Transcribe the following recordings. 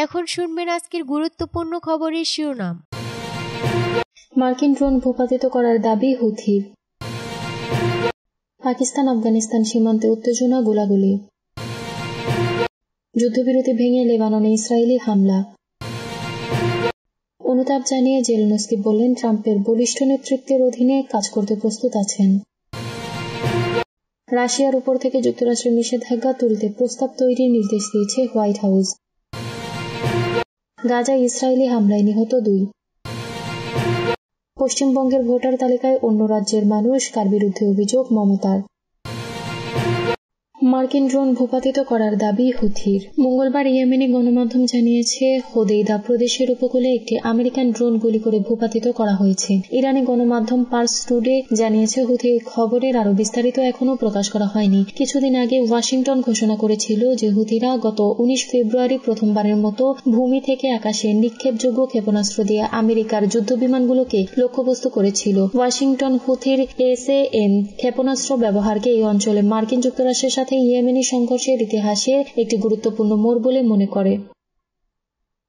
এখন শুনবেন আজকের গুরুত্বপূর্ণ খবরের শিরোনাম। মার্কিন ড্রোন ভূপাতিত করার দাবি হুথির। পাকিস্তান আফগানিস্তান সীমান্তে উত্তেজনা, গোলাগুলি। যুদ্ধবিরতি ভেঙে লেবাননে ইসরায়েলি হামলা। অনুতাপ জানিয়ে জেলেনস্কি বললেন ট্রাম্পের বলিষ্ঠ নেতৃত্বের অধীনে কাজ করতে প্রস্তুত আছেন। রাশিয়ার উপর থেকে যুক্তরাষ্ট্রের নিষেধাজ্ঞা তুলতে প্রস্তাব তৈরির নির্দেশ দিয়েছে হোয়াইট হাউস। গাজায় ইসরায়েলি হামলায় নিহত 2। পশ্চিমবঙ্গের ভোটার তালিকায় অন্য রাজ্যের মানুষ, কার বিরুদ্ধে অভিযোগ মমতার। মার্কিন ড্রোন ভূপাতিত করার দাবি হুথির। মঙ্গলবার ইয়েমেনি গণমাধ্যম জানিয়েছে হোদেইদা প্রদেশের উপকূলে একটি আমেরিকান ড্রোন গুলি করে ভূপাতিত করা হয়েছে। ইরানি গণমাধ্যম পার্স টুডে জানিয়েছে হুথির খবরের আরও বিস্তারিত এখনও প্রকাশ করা হয়নি। কিছুদিন আগে ওয়াশিংটন ঘোষণা করেছিল যে হুথিরা গত 19 ফেব্রুয়ারি প্রথমবারের মতো ভূমি থেকে আকাশে নিক্ষেপযোগ্য ক্ষেপণাস্ত্র দিয়ে আমেরিকার যুদ্ধবিমানগুলোকে লক্ষ্যবস্তু করেছিল। ওয়াশিংটন হুথির SAM ক্ষেপণাস্ত্র ব্যবহারকে এই অঞ্চলে মার্কিন যুক্তরাষ্ট্রের সাথে ইয়েমেনি সংঘর্ষের ইতিহাসের একটি গুরুত্বপূর্ণ মোড় বলে মনে করে।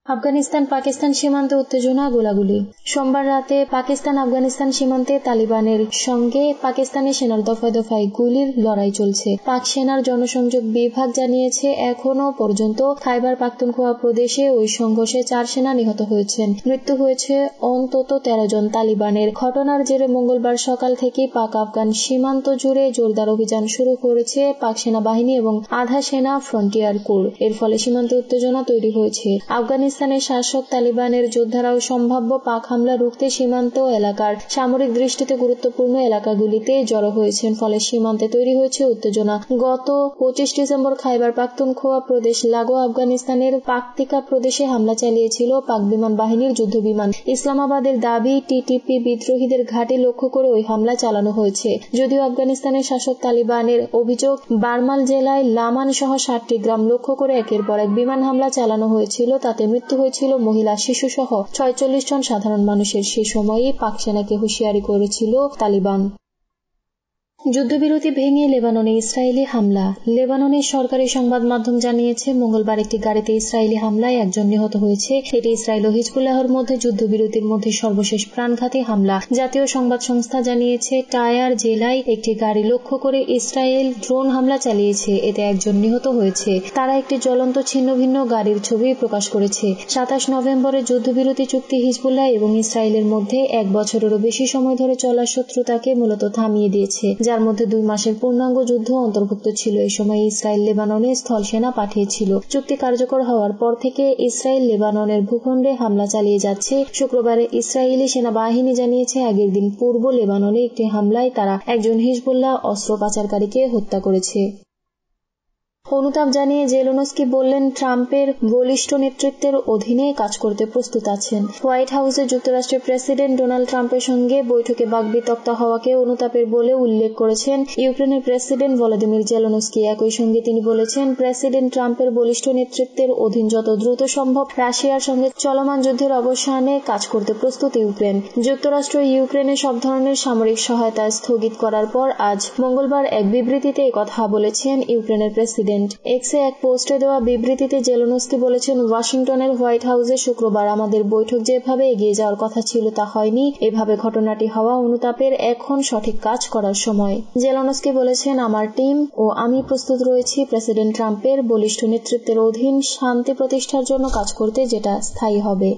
আফগানিস্তান পাকিস্তান সীমান্তে উত্তেজনা, গোলাগুলি। সোমবার রাতে পাকিস্তান আফগানিস্তান সীমান্তে তালিবানের সঙ্গে পাকিস্তানি সেনার দফায় দফায় গুলির লড়াই চলছে। পাক সেনার জনসংযোগ বিভাগ জানিয়েছে এখনও পর্যন্ত খাইবার পাখতুনখোয়া প্রদেশে ওই সংঘর্ষে 4 সেনা নিহত হয়েছেন। মৃত্যু হয়েছে অন্তত 13 জন তালিবানের। ঘটনার জেরে মঙ্গলবার সকাল থেকে পাক আফগান সীমান্ত জুড়ে জোরদার অভিযান শুরু করেছে পাক সেনাবাহিনী এবং আধা সেনা ফ্রন্টিয়ার কোর। এর ফলে সীমান্তে উত্তেজনা তৈরি হয়েছে। আফগানিস্তানের শাসক তালিবানের যোদ্ধারাও সম্ভাব্য পাক হামলা রুখতে সীমান্ত এলাকার সামরিক দৃষ্টিতে গুরুত্বপূর্ণ এলাকাগুলিতে জড়ো হয়েছেন। ফলে সীমান্তে তৈরি হয়েছে উত্তেজনা। গত 25 ডিসেম্বর খাইবার পাখতুনখোয়া প্রদেশ লাগোয়া আফগানিস্তানের পাকতিকা প্রদেশে হামলা চালিয়েছিল পাক বিমান বাহিনীর যুদ্ধবিমান। ইসলামাবাদের দাবি TTP বিদ্রোহীদের ঘাঁটি লক্ষ্য করে ওই হামলা চালানো হয়েছে। যদিও আফগানিস্তানের শাসক তালিবানের অভিযোগ বারমাল জেলায় লামান সহ 60টি গ্রাম লক্ষ্য করে একের পর এক বিমান হামলা চালানো হয়েছিল। তাতে মৃত্যু হয়েছিল মহিলা, শিশু সহ 46 জন সাধারণ মানুষের। সে সময়ই পাক সেনাকে হুঁশিয়ারি করেছিল তালিবান। যুদ্ধবিরতি ভেঙে লেবাননে ইসরায়েলি হামলা। লেবাননের সরকারি সংবাদ মাধ্যম জানিয়েছে মঙ্গলবার একটি গাড়িতে ইসরায়েলি হামলায় 1 জন নিহত হয়েছে। এটি ইসরায়েল ও হিজবুল্লাহর মধ্যে যুদ্ধবিরতির মধ্যে সর্বশেষ প্রাণঘাতী হামলা। জাতীয় সংবাদ সংস্থা জানিয়েছে টায়ার জেলায় একটি গাড়ি লক্ষ্য করে ইসরায়েল ড্রোন হামলা চালিয়েছে। এতে 1 জন নিহত হয়েছে। তারা একটি জ্বলন্ত ছিন্নভিন্ন গাড়ির ছবি প্রকাশ করেছে। 27 নভেম্বরের যুদ্ধবিরতি চুক্তি হিজবুল্লাহ এবং ইসরায়েলের মধ্যে 1 বছরেরও বেশি সময় ধরে চলা শত্রুতাকে মূলত থামিয়ে দিয়েছে, যার মধ্যে 2 মাসের পূর্ণাঙ্গ যুদ্ধ অন্তর্ভুক্ত ছিল। এই সময় ইসরায়েল লেবাননে স্থল সেনা পাঠিয়েছিল। চুক্তি কার্যকর হওয়ার পর থেকে ইসরায়েল লেবাননের ভূখণ্ডে হামলা চালিয়ে যাচ্ছে। শুক্রবার ইসরায়েলি সেনাবাহিনী জানিয়েছে আগের দিন পূর্ব লেবাননে একটি হামলায় তারা 1 জন হিজবুল্লাহ অস্ত্র পাচারকারীকে হত্যা করেছে। অনুতাপ জানিয়ে জেলেনস্কি বললেন ট্রাম্পের বলিষ্ঠ নেতৃত্বের অধীনে কাজ করতে প্রস্তুত আছেন। হোয়াইট হাউসে যুক্তরাষ্ট্রের প্রেসিডেন্ট ডোনাল্ড ট্রাম্পের সঙ্গে বৈঠকে বাকবিতণ্ডা হওয়াকে অনুতাপের বলে উল্লেখ করেছেন ইউক্রেনের প্রেসিডেন্ট ভলোদিমির জেলেনস্কি। একই সঙ্গে তিনি বলেছেন প্রেসিডেন্ট ট্রাম্পের বলিষ্ঠ নেতৃত্বের অধীন যত দ্রুত সম্ভব রাশিয়ার সঙ্গে চলমান যুদ্ধের অবসানে কাজ করতে প্রস্তুত ইউক্রেন। যুক্তরাষ্ট্র ইউক্রেনে সব ধরনের সামরিক সহায়তা স্থগিত করার পর আজ মঙ্গলবার এক বিবৃতিতে একথা বলেছেন ইউক্রেনের প্রেসিডেন্ট। এক্সে এক পোস্টে দেওয়া বিবৃতিতে জেলেনস্কি বলেছেন ওয়াশিংটনের হোয়াইট হাউসে শুক্রবার আমাদের বৈঠক যেভাবে এগিয়ে যাওয়ার কথা ছিল তা হয়নি। এভাবে ঘটনাটি হওয়া অনুতাপের এখন সঠিক কাজ করার সময়। জেলেনস্কি বলেছেন আমার টিম ও আমি প্রস্তুত রয়েছি প্রেসিডেন্ট ট্রাম্পের বলিষ্ঠ নেতৃত্বের অধীন শান্তি প্রতিষ্ঠার জন্য কাজ করতে, যেটা স্থায়ী হবে।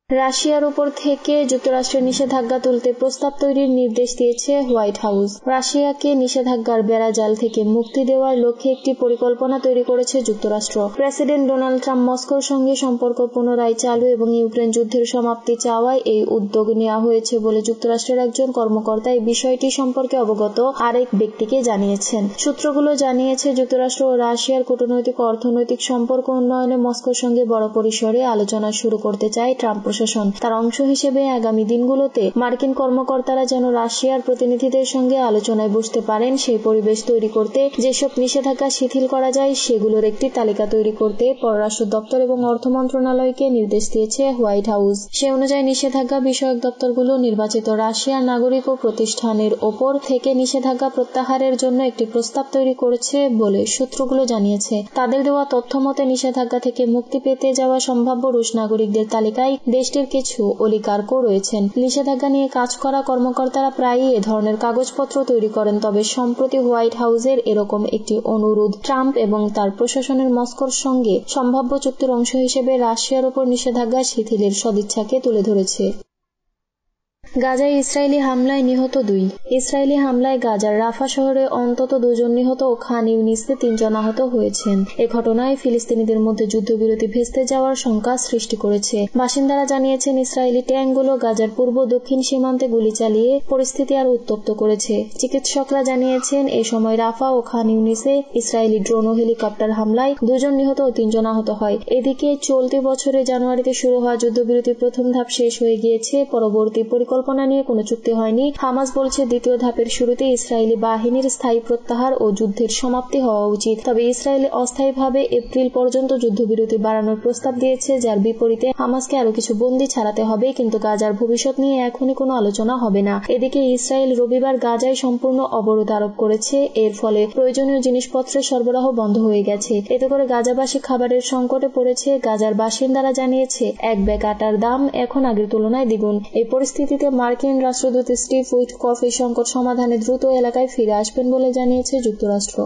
রাশিয়ার উপর থেকে যুক্তরাষ্ট্রের নিষেধাজ্ঞা তুলতে প্রস্তাব তৈরির নির্দেশ দিয়েছে হোয়াইট হাউস। রাশিয়াকে নিষেধাজ্ঞার বেড়াজাল থেকে মুক্তি দেওয়ার লক্ষ্যে একটি পরিকল্পনা তৈরি করেছে যুক্তরাষ্ট্র। প্রেসিডেন্ট ডোনাল্ড ট্রাম্প মস্কোর সঙ্গে সম্পর্ক পুনরায় চালু এবং ইউক্রেন যুদ্ধের সমাপ্তি চাওয়ায় এই উদ্যোগ নেওয়া হয়েছে বলে যুক্তরাষ্ট্রের একজন কর্মকর্তা এই বিষয়টি সম্পর্কে অবগত আরেক ব্যক্তিকে জানিয়েছেন। সূত্রগুলো জানিয়েছে যুক্তরাষ্ট্র ও রাশিয়ার কূটনৈতিক ও অর্থনৈতিক সম্পর্ক উন্নয়নে মস্কোর সঙ্গে বড় পরিসরে আলোচনা শুরু করতে চায় ট্রাম্প প্রশাসন। প্রশাসন। তার অংশ হিসেবে আগামী দিনগুলোতে মার্কিন কর্মকর্তারা যেন রাশিয়ার প্রতিনিধিদের সঙ্গে আলোচনায় বসতে পারেন সেই পরিবেশ তৈরি করতে যেসব নিষেধাজ্ঞা শিথিল করা যায় সেগুলোর একটি তালিকা তৈরি করতে পররাষ্ট্র দপ্তর এবং অর্থ মন্ত্রণালয়কে নির্দেশ দিয়েছে হোয়াইট হাউস। সে অনুযায়ী নিষেধাজ্ঞা বিষয়ক দপ্তরগুলো নির্বাচিত রাশিয়ার নাগরিক ও প্রতিষ্ঠানের ওপর থেকে নিষেধাজ্ঞা প্রত্যাহারের জন্য একটি প্রস্তাব তৈরি করেছে বলে সূত্রগুলো জানিয়েছে। তাদের দেওয়া তথ্য মতে নিষেধাজ্ঞা থেকে মুক্তি পেতে যাওয়া সম্ভাব্য রুশ নাগরিকদের তালিকায় দেশটির কিছু অলিগার্কও রয়েছেন। নিষেধাজ্ঞা নিয়ে কাজ করা কর্মকর্তারা প্রায়ই এ ধরনের কাগজপত্র তৈরি করেন, তবে সম্প্রতি হোয়াইট হাউসের এরকম একটি অনুরোধ ট্রাম্প এবং তার প্রশাসনের মস্কোর সঙ্গে সম্ভাব্য চুক্তির অংশ হিসেবে রাশিয়ার উপর নিষেধাজ্ঞা শিথিলের সদিচ্ছাকে তুলে ধরেছে। গাজায় ইসরায়েলি হামলায় নিহত 2। ইসরায়েলি হামলায় গাজার রাফা শহরে অন্তত 2 জন নিহত ও খান ইউনিসে 3 জন আহত হয়েছেন। এ ঘটনায় ফিলিস্তিনিদের মধ্যে যুদ্ধবিরতি ভেস্তে যাওয়ার শঙ্কা সৃষ্টি করেছে। বাসিন্দারা জানিয়েছেন ইসরায়েলি ট্যাঙ্কগুলো গাজার পূর্ব দক্ষিণ সীমান্তে গুলি চালিয়ে পরিস্থিতি আরো উত্তপ্ত করেছে। চিকিৎসকরা জানিয়েছেন এ সময় রাফা ও খান ইউনিসে ইসরায়েলি ড্রোন ও হেলিকপ্টার হামলায় 2 জন নিহত ও 3 জন আহত হয়। এদিকে চলতি বছরে জানুয়ারিতে শুরু হওয়া যুদ্ধবিরতির প্রথম ধাপ শেষ হয়ে গিয়েছে। পরবর্তী পরিকল্পনা নিয়ে কোনো চুক্তি হয়নি। হামাস বলছে দ্বিতীয় ধাপের শুরুতে ইসরায়েলি বাহিনীর স্থায়ী প্রত্যাহার ও যুদ্ধের সমাপ্তি হওয়া উচিত। তবে ইসরায়েল অস্থায়ীভাবে এপ্রিল পর্যন্ত যুদ্ধবিরতি বাড়ানোর প্রস্তাব দিয়েছে, যার বিপরীতে হামাসকে আরো কিছু বন্দী ছাড়াতে হবে, কিন্তু গাজার ভবিষ্যৎ নিয়ে এখনই কোনো আলোচনা হবে না। এদিকে ইসরায়েল রবিবার গাজায় সম্পূর্ণ অবরোধ আরোপ করেছে। এর ফলে প্রয়োজনীয় জিনিসপত্রের সরবরাহ বন্ধ হয়ে গেছে। এতে করে গাজাবাসী খাবারের সংকটে পড়েছে। গাজার বাসিন্দারা জানিয়েছে 1 ব্যাগ আটার দাম এখন আগের তুলনায় দ্বিগুণ। এই পরিস্থিতিতে মার্কিন রাষ্ট্রদূত স্টিভ উইটকফ এই সংকট সমাধানে দ্রুত এলাকায় ফিরে আসবেন বলে জানিয়েছে যুক্তরাষ্ট্র।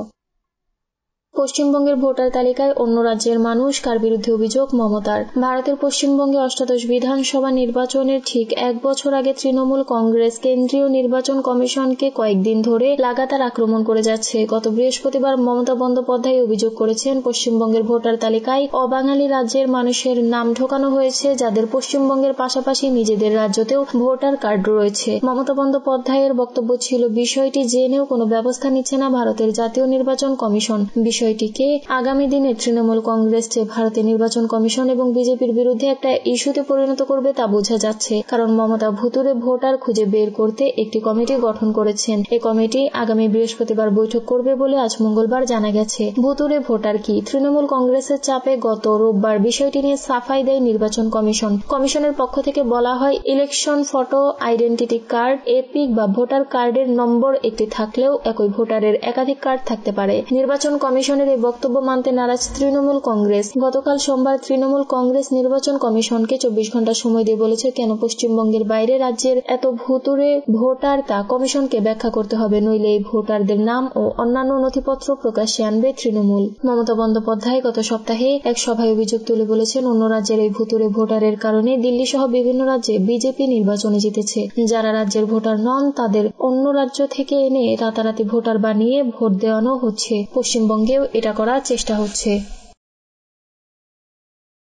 পশ্চিমবঙ্গের ভোটার তালিকায় অন্য রাজ্যের মানুষ, কার বিরুদ্ধে অভিযোগ মমতার। ভারতের পশ্চিমবঙ্গে অষ্টাদশ বিধানসভা নির্বাচনের ঠিক 1 বছর আগে তৃণমূল কংগ্রেস কেন্দ্রীয় নির্বাচন কমিশনকে কয়েকদিন ধরে লাগাতার আক্রমণ করে যাচ্ছে। গত বৃহস্পতিবার মমতা বন্দ্যোপাধ্যায় অভিযোগ করেছেন পশ্চিমবঙ্গের ভোটার তালিকায় অবাঙালি রাজ্যের মানুষের নাম ঢোকানো হয়েছে, যাদের পশ্চিমবঙ্গের পাশাপাশি নিজেদের রাজ্যতেও ভোটার কার্ড রয়েছে। মমতা বন্দ্যোপাধ্যায়ের বক্তব্য ছিল, বিষয়টি জেনেও কোনো ব্যবস্থা নিচ্ছে না ভারতের জাতীয় নির্বাচন কমিশন। বিষয়টিকে আগামী দিনে তৃণমূল কংগ্রেস যে ভারতের নির্বাচন কমিশন এবং বিজেপির বিরুদ্ধে একটা ইস্যুতে পরিণত করবে তা বোঝা যাচ্ছে, কারণ মমতা ভুতুরে ভোটার খুঁজে বের করতে একটি কমিটি গঠন করেছেন। এই কমিটি আগামী বৃহস্পতিবার বৈঠক করবে বলে আজ মঙ্গলবার জানা গেছে। ভুতুরে ভোটার কি? তৃণমূল কংগ্রেসের চাপে গত রোববার বিষয়টি নিয়ে সাফাই দেয় নির্বাচন কমিশন। কমিশনের পক্ষ থেকে বলা হয়, election photo, identity card, epic বা ভোটার কার্ডের নম্বর একটি থাকলেও একই ভোটারের একাধিক কার্ড থাকতে পারে। নির্বাচন কমিশনের এই বক্তব্য মানতে নারাজ তৃণমূল কংগ্রেস। গতকাল সোমবার তৃণমূল কংগ্রেস নির্বাচন কমিশনকে 24 ঘন্টা সময় দিয়ে বলেছে, কেন পশ্চিমবঙ্গের বাইরে রাজ্যের এত ভুতুরে ভোটার তা কমিশনকে ব্যাখ্যা করতে হবে, নইলে এই ভোটারদের নাম ও অন্যান্য নথিপত্র প্রকাশ্যে আনবে তৃণমূল। মমতা বন্দ্যোপাধ্যায় গত সপ্তাহে এক সভায় অভিযোগ তুলে বলেছেন, অন্য রাজ্যের এই ভুতুরে ভোটারের কারণে দিল্লি সহ বিভিন্ন রাজ্যে বিজেপি নির্বাচনে জিতেছে। যারা রাজ্যের ভোটার নন তাদের অন্য রাজ্য থেকে এনে রাতারাতি ভোটার বানিয়ে ভোট দেওয়ানো হচ্ছে। পশ্চিমবঙ্গেও এটা করার চেষ্টা হচ্ছে।